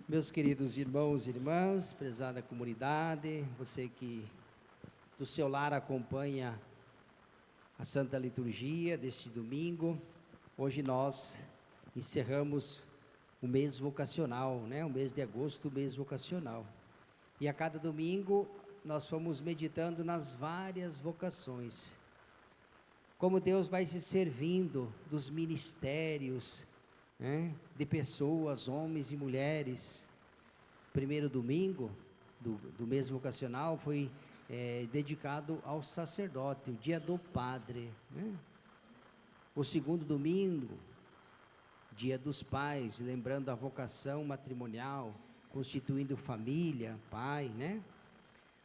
Meus queridos irmãos e irmãs, prezada comunidade, você que do seu lar acompanha a Santa Liturgia deste domingo, hoje nós encerramos o mês vocacional, né? O mês de agosto, o mês vocacional. E a cada domingo nós fomos meditando nas várias vocações. Como Deus vai se servindo dos ministérios, né, de pessoas, homens e mulheres. Primeiro domingo do mês vocacional foi dedicado ao sacerdote, o dia do padre, né? O segundo domingo, dia dos pais, lembrando a vocação matrimonial, constituindo família, pai, né?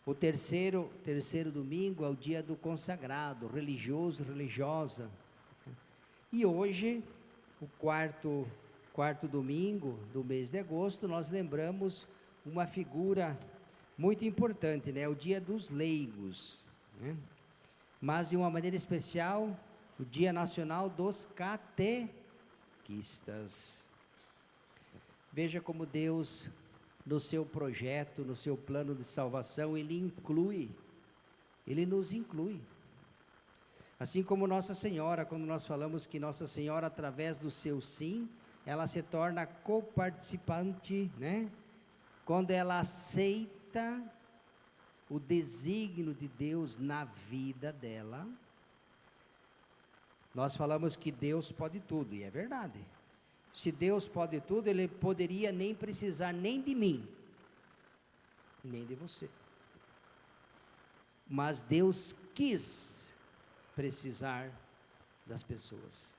O terceiro domingo é o dia do consagrado, religioso, religiosa. E hoje, o quarto domingo do mês de agosto, nós lembramos uma figura muito importante, né? O dia dos leigos, né? Mas de uma maneira especial, o dia nacional dos catequistas. Veja como Deus, no seu projeto, no seu plano de salvação, Ele nos inclui. Assim como Nossa Senhora, quando nós falamos que Nossa Senhora, através do seu sim, ela se torna coparticipante, né? Quando ela aceita o desígnio de Deus na vida dela. Nós falamos que Deus pode tudo, e é verdade. Se Deus pode tudo, Ele poderia nem precisar nem de mim, nem de você. Mas Deus quis precisar das pessoas.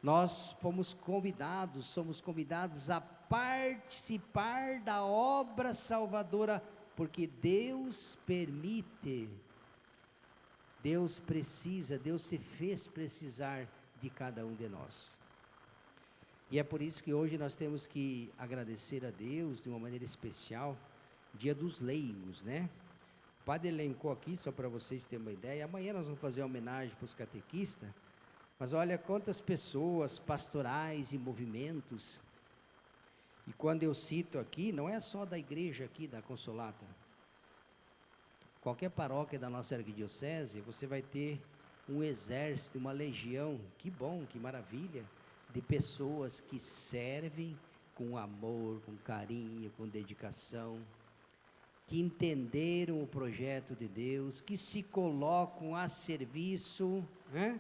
Nós somos convidados a participar da obra salvadora, porque Deus permite, Deus precisa, Deus se fez precisar de cada um de nós. E é por isso que hoje nós temos que agradecer a Deus de uma maneira especial, dia dos leigos, né? O padre elencou aqui, só para vocês terem uma ideia, amanhã nós vamos fazer uma homenagem para os catequistas, mas olha quantas pessoas pastorais e movimentos, e quando eu cito aqui, não é só da igreja aqui da Consolata, qualquer paróquia da nossa arquidiocese, você vai ter um exército, uma legião, que bom, que maravilha, de pessoas que servem com amor, com carinho, com dedicação, que entenderam o projeto de Deus, que se colocam a serviço, né,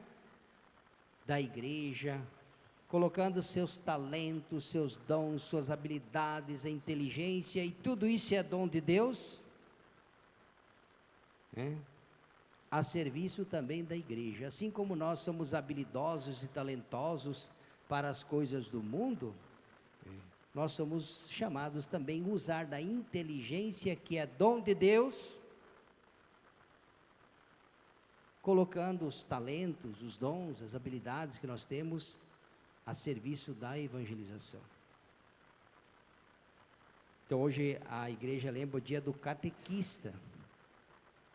da igreja, colocando seus talentos, seus dons, suas habilidades, a inteligência, e tudo isso é dom de Deus, né, a serviço também da igreja. Assim como nós somos habilidosos e talentosos para as coisas do mundo, nós somos chamados também a usar da inteligência que é dom de Deus, colocando os talentos, os dons, as habilidades que nós temos a serviço da evangelização. Então hoje a igreja lembra o dia do catequista,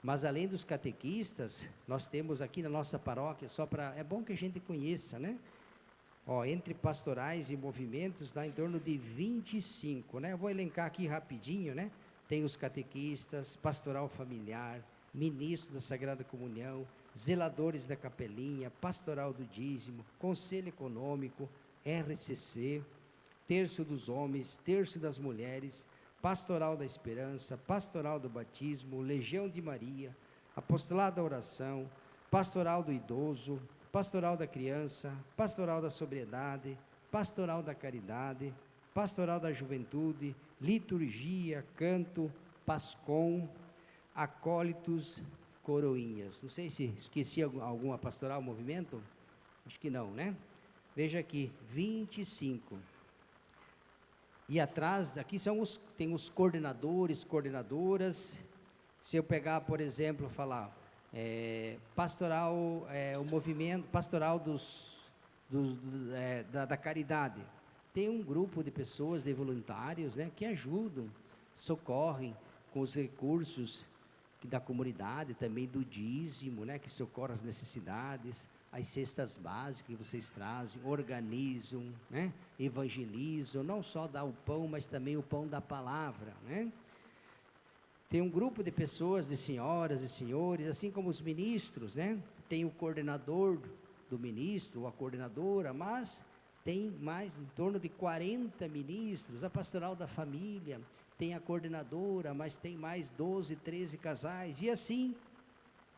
mas além dos catequistas, nós temos aqui na nossa paróquia, é bom que a gente conheça, né? Entre pastorais e movimentos dá em torno de 25, né? Eu vou elencar aqui rapidinho, né? Tem os catequistas, pastoral familiar, ministro da Sagrada Comunhão, zeladores da capelinha, pastoral do dízimo, conselho econômico, RCC, terço dos homens, terço das mulheres, pastoral da esperança, pastoral do batismo, legião de Maria, apostolado da oração, pastoral do idoso, pastoral da criança, pastoral da sobriedade, pastoral da caridade, pastoral da juventude, liturgia, canto, pascom, acólitos, coroinhas. Não sei se esqueci alguma pastoral, movimento? Acho que não, né? Veja aqui, 25. E atrás, aqui tem os coordenadores, coordenadoras. Se eu pegar, por exemplo, falar pastoral, o movimento pastoral da caridade, tem um grupo de pessoas, de voluntários, né, que ajudam, socorrem com os recursos da comunidade, também do dízimo, né, que socorre as necessidades, as cestas básicas que vocês trazem, organizam, né? Evangelizam, não só dá o pão, mas também o pão da palavra, né? Tem um grupo de pessoas, de senhoras e senhores, assim como os ministros, né? Tem o coordenador do ministro, ou a coordenadora, mas tem mais, em torno de 40 ministros, a pastoral da família, tem a coordenadora, mas tem mais 12, 13 casais, e assim.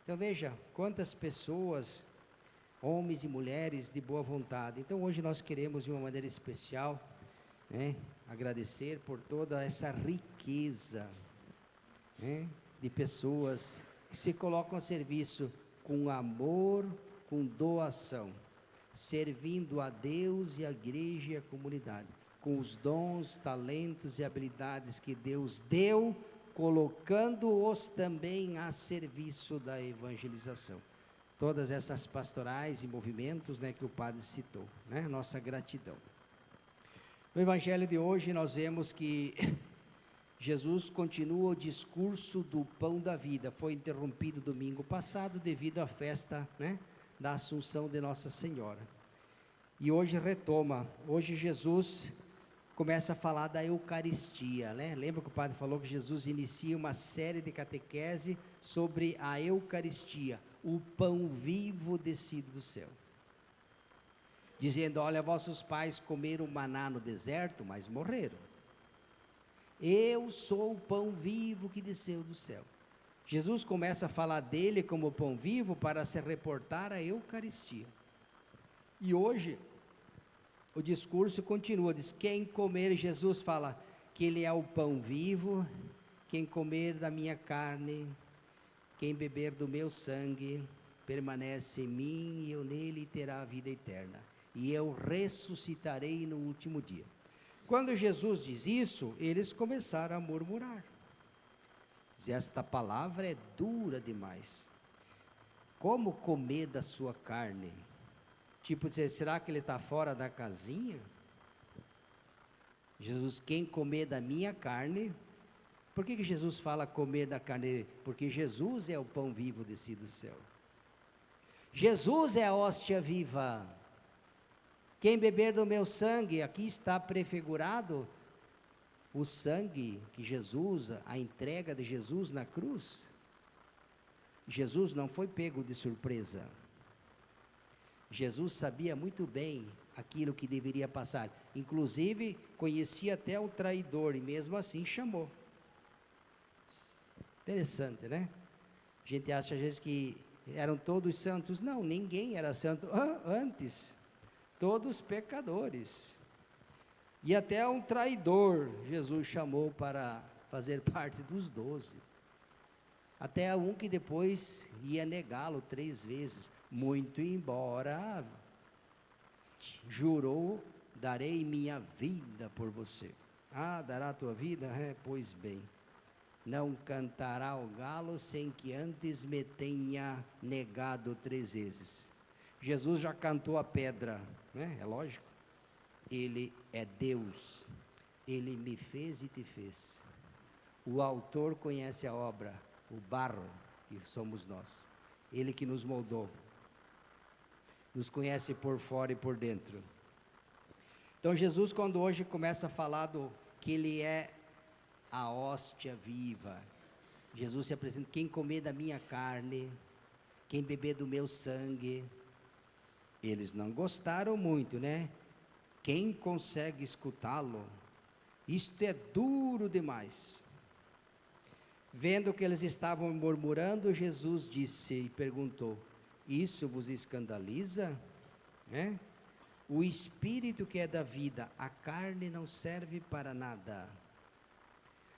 Então veja, quantas pessoas, homens e mulheres de boa vontade. Então hoje nós queremos, de uma maneira especial, né, agradecer por toda essa riqueza, né, de pessoas que se colocam a serviço com amor, com doação, servindo a Deus e a igreja e a comunidade, com os dons, talentos e habilidades que Deus deu, colocando-os também a serviço da evangelização. Todas essas pastorais e movimentos, né, que o padre citou, né, nossa gratidão. No evangelho de hoje nós vemos que Jesus continua o discurso do pão da vida. Foi interrompido domingo passado devido à festa, né, da Assunção de Nossa Senhora. E hoje retoma. Hoje Jesus começa a falar da Eucaristia, né? Lembra que o padre falou que Jesus inicia uma série de catequese sobre a Eucaristia, o pão vivo descido do céu. Dizendo, olha, vossos pais comeram maná no deserto, mas morreram. Eu sou o pão vivo que desceu do céu. Jesus começa a falar dele como pão vivo para se reportar à Eucaristia. E hoje, o discurso continua, diz, quem comer, Jesus fala que ele é o pão vivo, quem comer da minha carne, quem beber do meu sangue, permanece em mim e eu nele terá a vida eterna. E eu ressuscitarei no último dia. Quando Jesus diz isso, eles começaram a murmurar. Diz, esta palavra é dura demais. Como comer da sua carne? Tipo, será que ele está fora da casinha? Jesus, quem comer da minha carne. Por que Jesus fala comer da carne dele? Porque Jesus é o pão vivo descido do céu. Jesus é a hóstia viva. Quem beber do meu sangue, aqui está prefigurado o sangue que Jesus, a entrega de Jesus na cruz. Jesus não foi pego de surpresa. Jesus sabia muito bem aquilo que deveria passar. Inclusive, conhecia até o traidor e mesmo assim chamou. Interessante, né? A gente acha às vezes que eram todos santos. Não, ninguém era santo antes. Todos pecadores. E até um traidor Jesus chamou para fazer parte dos 12. Até um que depois ia negá-lo 3 vezes. Muito embora jurou, darei minha vida por você. Ah, dará a tua vida? Pois bem. Não cantará o galo sem que antes me tenha negado 3 vezes. Jesus já cantou a pedra, né? É lógico. Ele é Deus. Ele me fez e te fez. O autor conhece a obra, o barro que somos nós. Ele que nos moldou. Nos conhece por fora e por dentro. Então Jesus, quando hoje começa a falar que ele é a hóstia viva, Jesus se apresenta, quem comer da minha carne, quem beber do meu sangue. Eles não gostaram muito, né? Quem consegue escutá-lo? Isto é duro demais. Vendo que eles estavam murmurando, Jesus disse e perguntou, isso vos escandaliza? Né? O espírito que é da vida, a carne não serve para nada.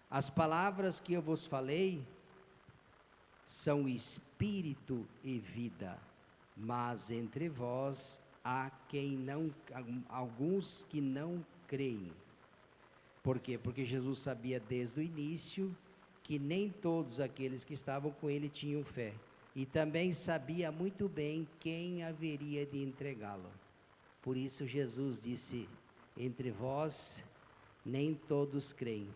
As palavras que eu vos falei são espírito e vida, mas entre vós há alguns que não creem. Por quê? Porque Jesus sabia desde o início que nem todos aqueles que estavam com ele tinham fé. E também sabia muito bem quem haveria de entregá-lo. Por isso Jesus disse, entre vós nem todos creem.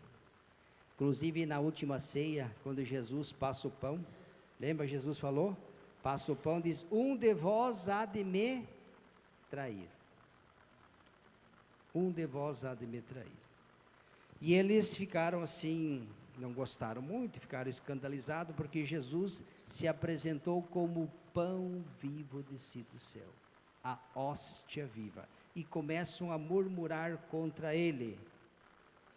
Inclusive na última ceia, quando Jesus passa o pão, lembra Jesus falou? passa o pão e diz: um de vós há de me trair. Um de vós há de me trair. E eles ficaram assim, não gostaram muito, ficaram escandalizados, porque Jesus se apresentou como o pão vivo descido do céu, a hóstia viva, e começam a murmurar contra ele.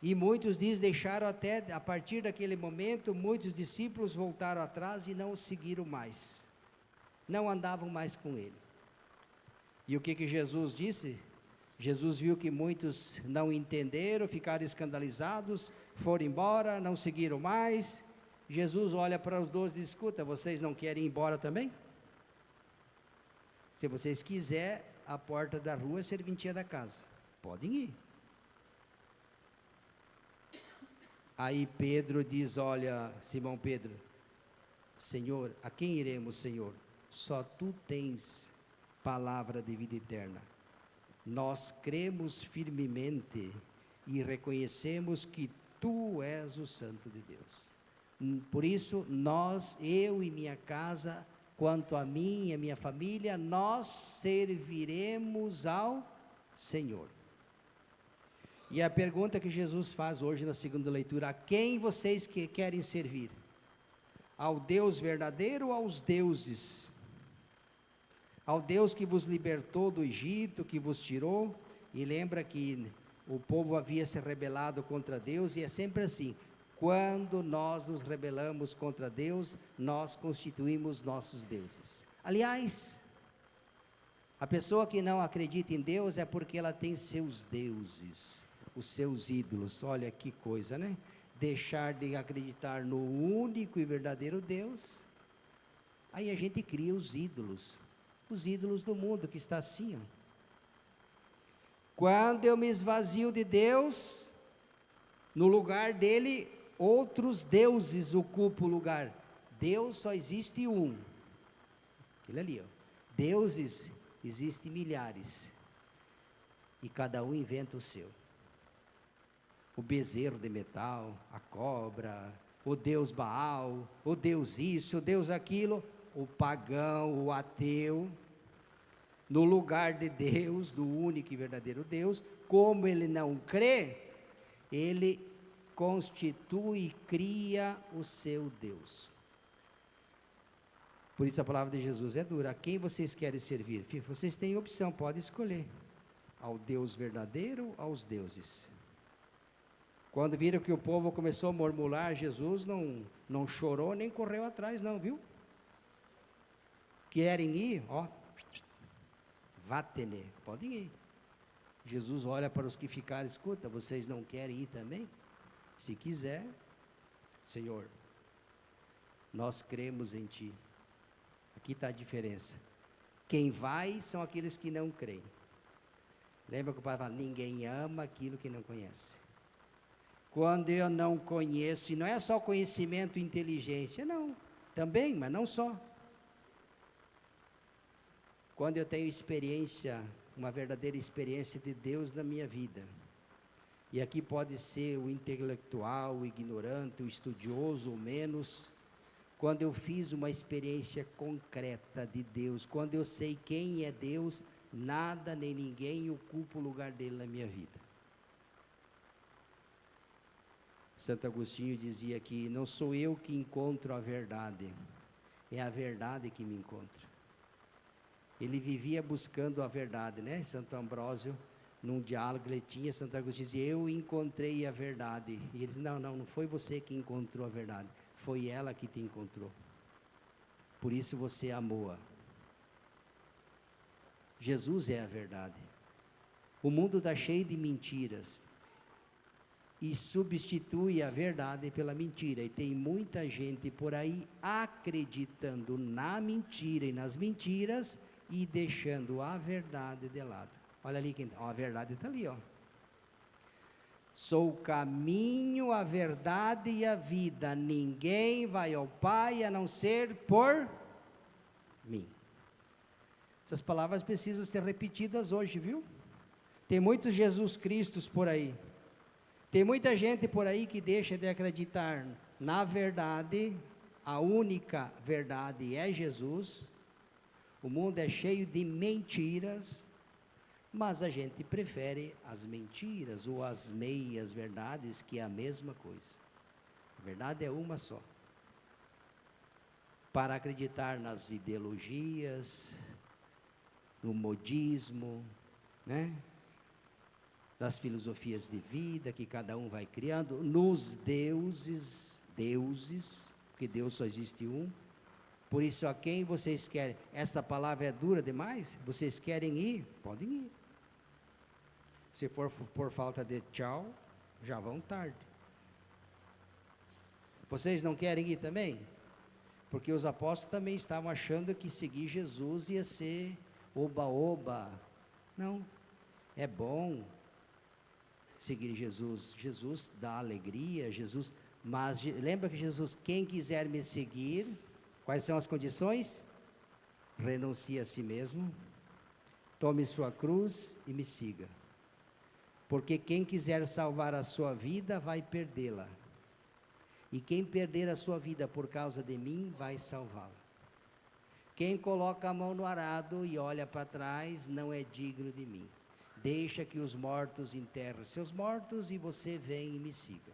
E muitos deixaram até, a partir daquele momento, muitos discípulos voltaram atrás e não o seguiram mais, não andavam mais com ele. E o que Jesus disse? Jesus viu que muitos não entenderam, ficaram escandalizados, foram embora, não seguiram mais. Jesus olha para os 12 e diz: escuta, vocês não querem ir embora também? Se vocês quiserem, a porta da rua é serventia da casa, podem ir. Aí Pedro diz: olha, Simão Pedro, Senhor, a quem iremos, Senhor? Só tu tens palavra de vida eterna. Nós cremos firmemente e reconhecemos que tu és o Santo de Deus. Por isso, eu e minha casa, quanto a mim e a minha família, nós serviremos ao Senhor. E a pergunta que Jesus faz hoje na segunda leitura: a quem vocês querem servir? Ao Deus verdadeiro ou aos deuses? Ao Deus que vos libertou do Egito, que vos tirou? E lembra que o povo havia se rebelado contra Deus, e é sempre assim: quando nós nos rebelamos contra Deus, nós constituímos nossos deuses. Aliás, a pessoa que não acredita em Deus é porque ela tem seus deuses, os seus ídolos. Olha que coisa, né? Deixar de acreditar no único e verdadeiro Deus, aí a gente cria os ídolos do mundo, que está assim, ó. Quando eu me esvazio de Deus, no lugar dele, outros deuses ocupam o lugar. Deus só existe um, aquele ali, ó. Deuses existem milhares, e cada um inventa o seu. O bezerro de metal, a cobra, o Deus Baal, o Deus isso, o Deus aquilo. O pagão, o ateu, no lugar de Deus, do único e verdadeiro Deus, como ele não crê, ele constitui e cria o seu Deus. Por isso a palavra de Jesus é dura: a quem vocês querem servir? Vocês têm opção, podem escolher, ao Deus verdadeiro, aos deuses. Quando viram que o povo começou a murmurar, Jesus não chorou, nem correu atrás não, viu? Querem ir? Ó, vá-te-ne, podem ir. Jesus olha para os que ficaram: escuta, vocês não querem ir também? Se quiser, Senhor, nós cremos em Ti. Aqui está a diferença. Quem vai são aqueles que não creem. Lembra que o Pai fala: ninguém ama aquilo que não conhece. Quando eu não conheço, e não é só conhecimento e inteligência, não, também, mas não só. Quando eu tenho experiência, uma verdadeira experiência de Deus na minha vida, e aqui pode ser o intelectual, o ignorante, o estudioso ou menos, quando eu fiz uma experiência concreta de Deus, quando eu sei quem é Deus, nada nem ninguém ocupa o lugar dele na minha vida. Santo Agostinho dizia que não sou eu que encontro a verdade, é a verdade que me encontra. Ele vivia buscando a verdade, né? Santo Ambrósio, num diálogo ele tinha, Santo Agostinho dizia: eu encontrei a verdade. E ele disse: não foi você que encontrou a verdade, foi ela que te encontrou. Por isso você amou-a. Jesus é a verdade. O mundo está cheio de mentiras, e substitui a verdade pela mentira, e tem muita gente por aí acreditando na mentira e nas mentiras, e deixando a verdade de lado. Olha ali, a verdade está ali, ó. Sou o caminho, a verdade e a vida, ninguém vai ao Pai a não ser por mim. Essas palavras precisam ser repetidas hoje, viu? Tem muitos Jesus Cristos por aí, tem muita gente por aí que deixa de acreditar na verdade, a única verdade é Jesus, O mundo é cheio de mentiras, mas a gente prefere as mentiras ou as meias verdades, que é a mesma coisa. A verdade é uma só. Para acreditar nas ideologias, no modismo, né? Das filosofias de vida que cada um vai criando, nos deuses, porque Deus só existe um. Por isso, a quem vocês querem? Essa palavra é dura demais? Vocês querem ir? Podem ir. Se for por falta de tchau, já vão tarde. Vocês não querem ir também? Porque os apóstolos também estavam achando que seguir Jesus ia ser oba-oba. Não, é bom seguir Jesus. Jesus dá alegria, mas lembra que Jesus, quem quiser me seguir, quais são as condições? Renuncie a si mesmo, tome sua cruz e me siga. Porque quem quiser salvar a sua vida, vai perdê-la. E quem perder a sua vida por causa de mim, vai salvá-la. Quem coloca a mão no arado e olha para trás, não é digno de mim. Deixa que os mortos enterrem seus mortos e você vem e me siga.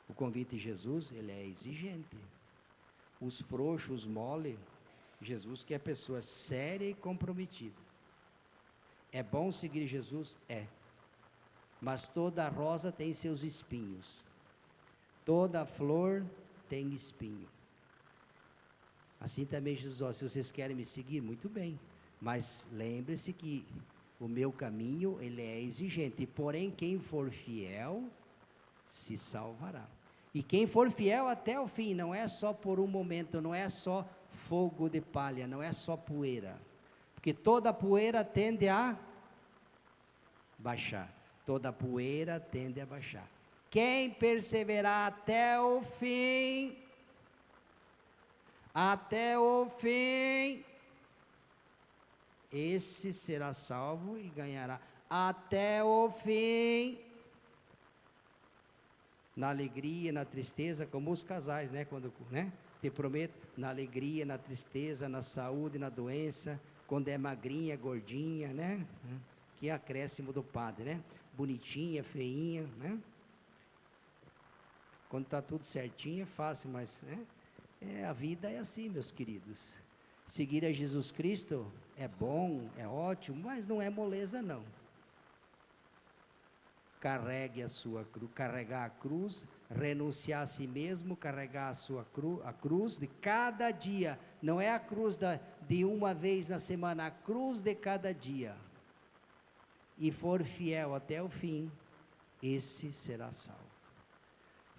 O convite de Jesus, ele é exigente. Os frouxos, mole, Jesus quer pessoa séria e comprometida. É bom seguir Jesus? É. Mas toda rosa tem seus espinhos. Toda flor tem espinho. Assim também Jesus, ó, se vocês querem me seguir, muito bem. Mas lembre-se que o meu caminho, ele é exigente. Porém, quem for fiel, se salvará. E quem for fiel até o fim, não é só por um momento, não é só fogo de palha, não é só poeira. Porque toda poeira tende a baixar. Toda poeira tende a baixar. Quem perseverar até o fim, esse será salvo e ganhará até o fim, na alegria, na tristeza, como os casais, né? Quando, né? Te prometo, na alegria, na tristeza, na saúde, na doença, quando é magrinha, gordinha, né? Que é acréscimo do padre, né? Bonitinha, feinha, né? Quando está tudo certinho é fácil, mas a vida é assim, meus queridos. Seguir a Jesus Cristo é bom, é ótimo, mas não é moleza não. Carregue a sua cruz, carregar a cruz, renunciar a si mesmo, carregar a cruz de cada dia. Não é a cruz de uma vez na semana, a cruz de cada dia. E for fiel até o fim, esse será salvo.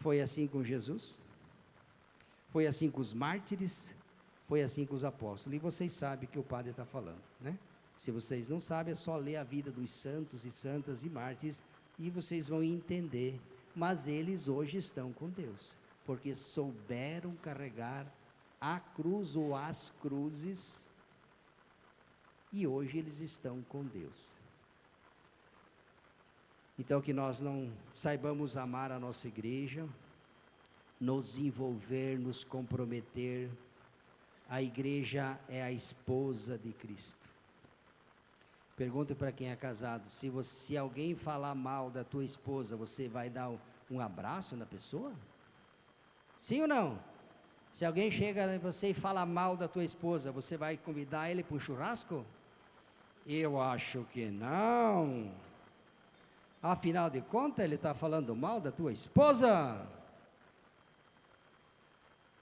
Foi assim com Jesus, foi assim com os mártires, foi assim com os apóstolos. E vocês sabem que o padre está falando, né? Se vocês não sabem, é só ler a vida dos santos e santas e mártires, e vocês vão entender. Mas eles hoje estão com Deus, porque souberam carregar a cruz ou as cruzes, e hoje eles estão com Deus. Então, que nós não saibamos amar a nossa igreja, nos envolver, nos comprometer. A igreja é a esposa de Cristo. Pergunta para quem é casado, se alguém falar mal da tua esposa, você vai dar um abraço na pessoa? Sim ou não? Se alguém chega em você e fala mal da tua esposa, você vai convidar ele para um churrasco? Eu acho que não. Afinal de contas, ele está falando mal da tua esposa.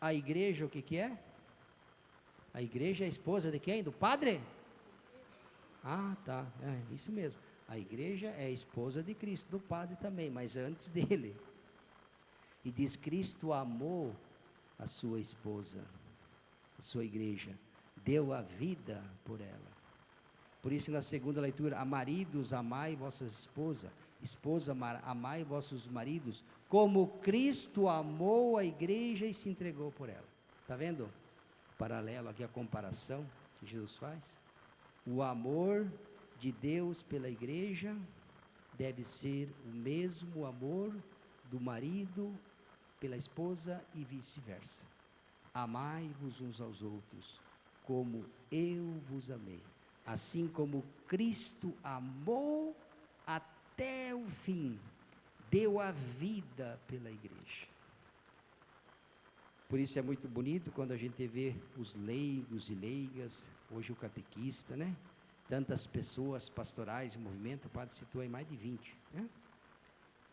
A igreja o que é? A igreja é a esposa de quem? Do padre? Ah, tá, isso mesmo. A igreja é a esposa de Cristo, do padre também, mas antes dele. E diz, Cristo amou a sua esposa, a sua igreja, deu a vida por ela. Por isso, na segunda leitura, maridos, amai vossas esposas. Esposa, amai vossos maridos, como Cristo amou a igreja e se entregou por ela. Está vendo? Paralelo aqui, a comparação que Jesus faz. O amor de Deus pela igreja deve ser o mesmo amor do marido pela esposa e vice-versa. Amai-vos uns aos outros, como eu vos amei. Assim como Cristo amou até o fim, deu a vida pela igreja. Por isso é muito bonito quando a gente vê os leigos e leigas, hoje o catequista, né? Tantas pessoas pastorais em movimento, o padre citou aí mais de 20, né?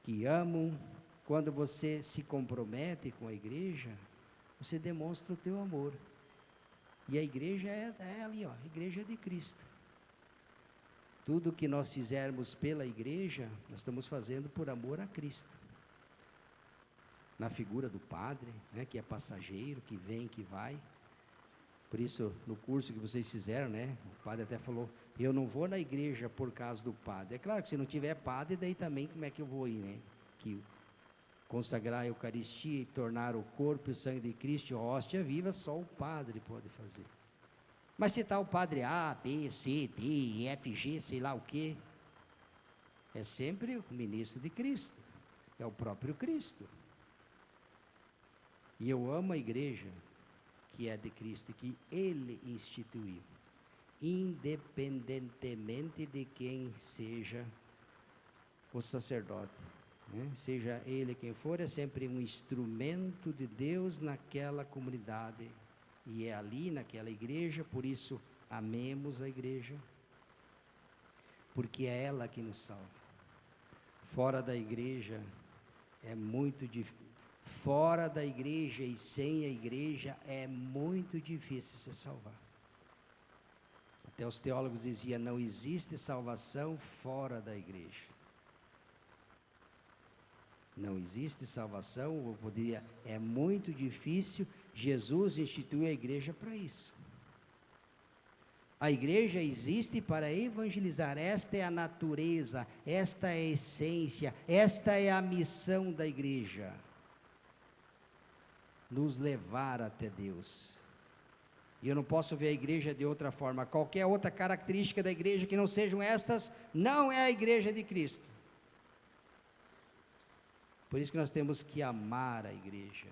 Que amam. Quando você se compromete com a igreja, você demonstra o teu amor. E a igreja é ali, ó, a igreja é de Cristo. Tudo que nós fizermos pela igreja, nós estamos fazendo por amor a Cristo. Na figura do padre, né, que é passageiro, que vem, que vai. Por isso, no curso que vocês fizeram, né, o padre até falou, eu não vou na igreja por causa do padre. É claro que se não tiver padre, daí também como é que eu vou ir, né? Que consagrar a Eucaristia e tornar o corpo e o sangue de Cristo hóstia viva, só o padre pode fazer. Mas se está o padre A, B, C, D, F, G, sei lá o quê, é sempre o ministro de Cristo, é o próprio Cristo. E eu amo a igreja que é de Cristo, que Ele instituiu, independentemente de quem seja o sacerdote, né? Seja ele quem for, é sempre um instrumento de Deus naquela comunidade, e é ali naquela igreja. Por isso amemos a igreja, porque é ela que nos salva. Fora da igreja é muito difícil. Fora da igreja e sem a igreja é muito difícil se salvar. Até os teólogos diziam, não existe salvação fora da igreja. Não existe salvação, eu poderia, é muito difícil. Jesus instituiu a igreja para isso. A igreja existe para evangelizar. Esta é a natureza, esta é a essência, esta é a missão da igreja. Nos levar até Deus. E eu não posso ver a igreja de outra forma. Qualquer outra característica da igreja que não sejam estas, não é a igreja de Cristo. Por isso que nós temos que amar a igreja,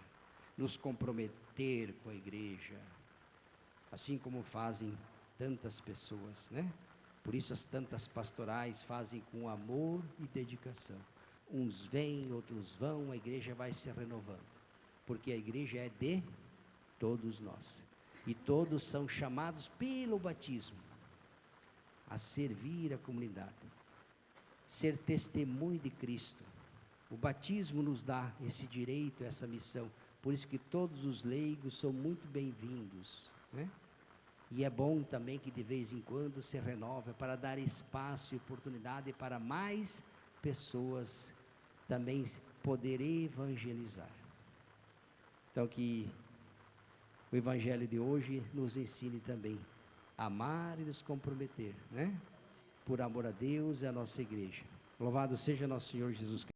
nos comprometer com a igreja, assim como fazem tantas pessoas, né? Por isso as tantas pastorais fazem com amor e dedicação. Uns vêm, outros vão, a igreja vai se renovando. Porque a igreja é de todos nós. E todos são chamados pelo batismo a servir a comunidade, ser testemunho de Cristo. O batismo nos dá esse direito, essa missão. Por isso que todos os leigos são muito bem-vindos, né? E é bom também que de vez em quando se renova para dar espaço e oportunidade para mais pessoas também poder evangelizar. Então que o evangelho de hoje nos ensine também a amar e nos comprometer, né? Por amor a Deus e a nossa igreja. Louvado seja nosso Senhor Jesus Cristo.